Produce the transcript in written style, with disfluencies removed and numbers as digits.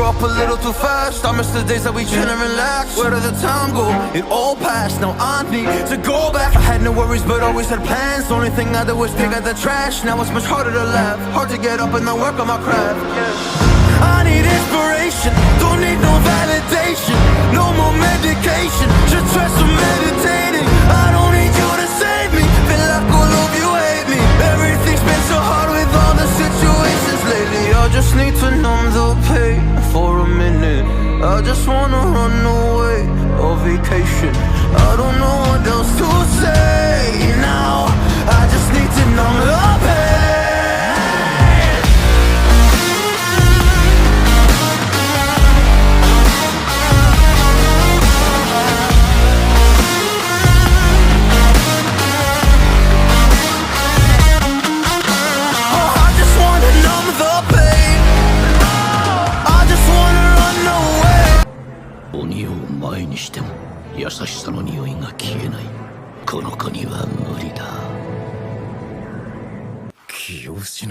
up a little too fast. I miss the days that we chill and relax. Where did the time go? It all passed, now I need to go back. I had no worries but always had plans. The only thing I did was pick out the trash. Now it's much harder to laugh, hard to get up and then work on my craft. I need inspiration, don't need no validation. No more medication, should try some meditating. I don't need you to save me, feel like all of you hate me. Everything's been so hard with all the situations lately. I just need to numb the pain for a minute. I just wanna run away on vacation. I don't know what else to say now. I just need to numb the pain.鬼を前にしても優しさの匂いが消えない。この子には無理だ。気を失